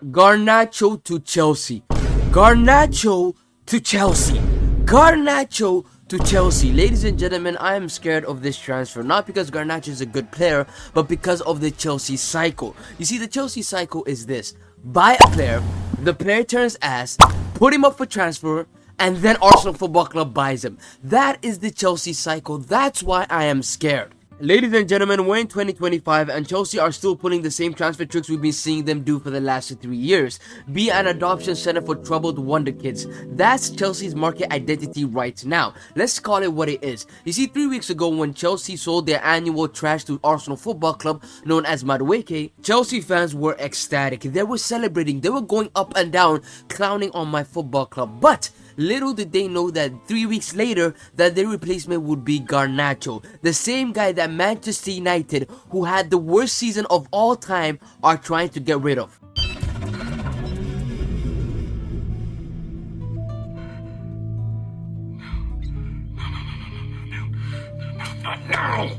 Garnacho to Chelsea. Garnacho to Chelsea. Garnacho to Chelsea. Ladies and gentlemen, I am scared of this transfer. Not because Garnacho is a good player, but because of the Chelsea cycle. You see, the Chelsea cycle is this. Buy a player, the player turns ass, put him up for transfer, and then Arsenal Football Club buys him. That is the Chelsea cycle. That's why I am scared. Ladies and gentlemen, we're in 2025 and Chelsea are still pulling the same transfer tricks we've been seeing them do for the last 3 years. Be an adoption center for troubled wonder kids. That's Chelsea's market identity right now. Let's call it what it is. You see, 3 weeks ago when Chelsea sold their annual trash to Arsenal Football Club, known as Madueke, Chelsea fans were ecstatic. They were celebrating. They were going up and down, clowning on my football club. But little did they know that 3 weeks later that their replacement would be Garnacho, the same guy that Manchester United, who had the worst season of all time, are trying to get rid of.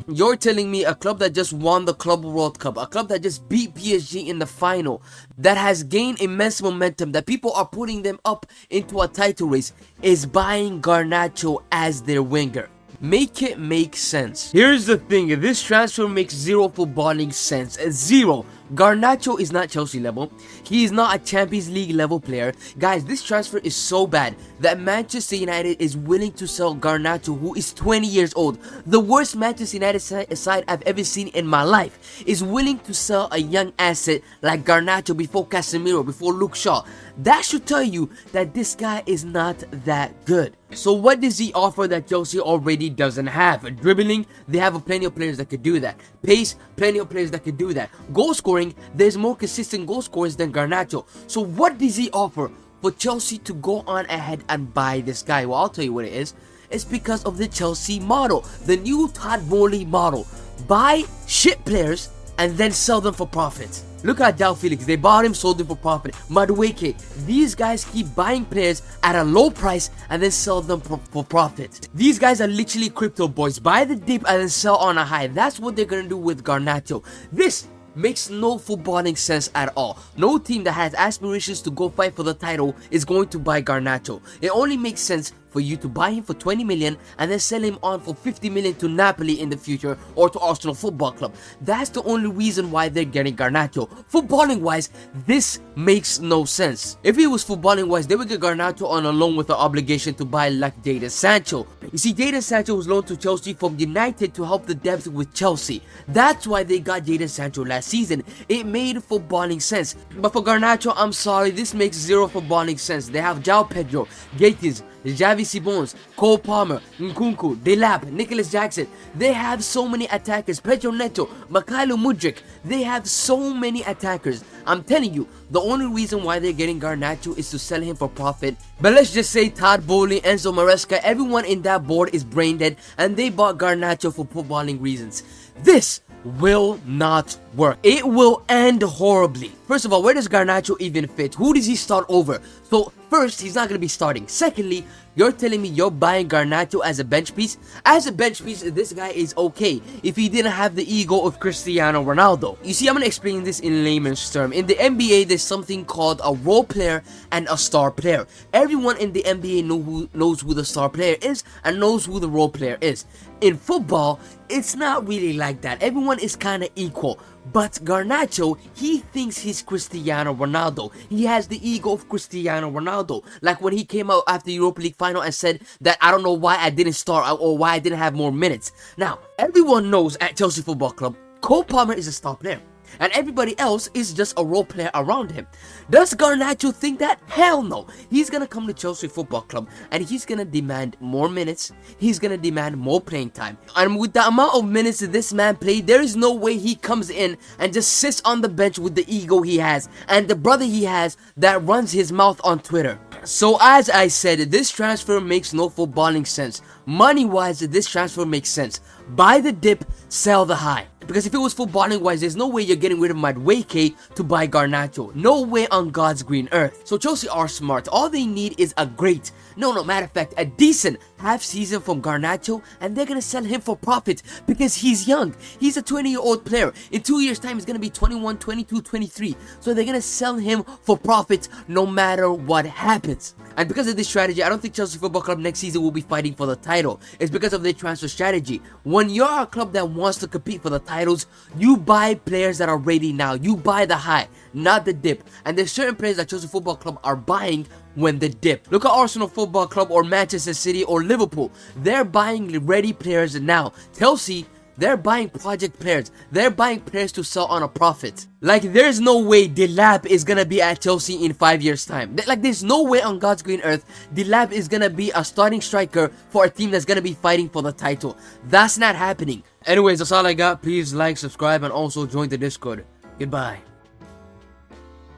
You're telling me a club that just won the Club World Cup, a club that just beat PSG in the final, that has gained immense momentum, that people are putting them up into a title race, is buying Garnacho as their winger? Make it make sense. Here's the thing, this transfer makes zero footballing sense. Zero. Garnacho is not Chelsea level. He is not a Champions League level player. Guys, this transfer is so bad that Manchester United is willing to sell Garnacho, who is 20 years old. The worst Manchester United side I've ever seen in my life is willing to sell a young asset like Garnacho before Casemiro, before Luke Shaw. That should tell you that this guy is not that good. So what does he offer that Chelsea already doesn't have? Dribbling, they have plenty of players that could do that. Pace, plenty of players that could do that. Goal scoring, there's more consistent goal scorers than Garnacho. So what does he offer for Chelsea to go on ahead and buy this guy? Well, I'll tell you what it is. It's because of the Chelsea model, the new Todd Bowley model. Buy shit players and then sell them for profit. Look at João Felix, they bought him, sold him for profit. Madueke, these guys keep buying players at a low price and then sell them for profit. These guys are literally crypto boys. Buy the dip and then sell on a high. That's what they're gonna do with Garnacho. This makes no footballing sense at all. No team that has aspirations to go fight for the title is going to buy Garnacho. It only makes sense for you to buy him for 20 million and then sell him on for 50 million to Napoli in the future or to Arsenal Football Club. That's the only reason why they're getting Garnacho. Footballing wise, this makes no sense. If it was footballing wise, they would get Garnacho on a loan with the obligation to buy like Jadon Sancho. You see, Jadon Sancho was loaned to Chelsea from United to help the depth with Chelsea. That's why they got Jadon Sancho last season. It made footballing sense. But for Garnacho, I'm sorry, this makes zero footballing sense. They have João Pedro, Gates, Javi Simons, Cole Palmer, Nkunku, Delap, Nicholas Jackson. They have so many attackers. Pedro Neto, Mikhailo Mudryk. They have so many attackers. I'm telling you, the only reason why they're getting Garnacho is to sell him for profit. But let's just say Todd Bowley, Enzo Maresca, everyone in that board is brain dead and they bought Garnacho for footballing reasons. This will not work. It will end horribly. First of all, where does Garnacho even fit? Who does he start over? So first, he's not going to be starting. Secondly, you're telling me you're buying Garnacho as a bench piece? As a bench piece, this guy is okay if he didn't have the ego of Cristiano Ronaldo. You see, I'm going to explain this in layman's term. In the NBA, there's something called a role player and a star player. Everyone in the NBA knows who the star player is and knows who the role player is. In football, it's not really like that. Everyone is kind of equal. But Garnacho, he thinks he's Cristiano Ronaldo. He has the ego of Cristiano Ronaldo. Like when he came out after the Europa League final and said that I don't know why I didn't start or why I didn't have more minutes. Now, everyone knows at Chelsea Football Club, Cole Palmer is a star player. And everybody else is just a role player around him. Does Garnacho think that? Hell no. He's gonna come to Chelsea Football Club and he's gonna demand more minutes. He's gonna demand more playing time. And with the amount of minutes that this man played, there is no way he comes in and just sits on the bench with the ego he has and the brother he has that runs his mouth on Twitter. So as I said, this transfer makes no footballing sense. Money-wise, this transfer makes sense. Buy the dip, sell the high. Because if it was footballing wise, there's no way you're getting rid of Madueke to buy Garnacho. No way on God's green earth. So Chelsea are smart. All they need is a decent half season from Garnacho, and they're gonna sell him for profit because he's young. He's a 20-year-old player. In 2 years time he's gonna be 21, 22, 23. So they're gonna sell him for profit no matter what happens. And because of this strategy, I don't think Chelsea Football Club next season will be fighting for the title. It's because of their transfer strategy. When you're a club that wants to compete for the titles, you buy players that are ready now. You buy the high, not the dip. And there's certain players that Chelsea Football Club are buying when they dip. Look at Arsenal Football Club or Manchester City or Liverpool. They're buying ready players now. Chelsea, they're buying project players. They're buying players to sell on a profit. Like, there's no way Delap is gonna be at Chelsea in 5 years time. Like, there's no way on God's green earth Delap is gonna be a starting striker for a team that's gonna be fighting for the title. That's not happening. Anyways, that's all I got. Please like, subscribe, and also join the Discord. Goodbye.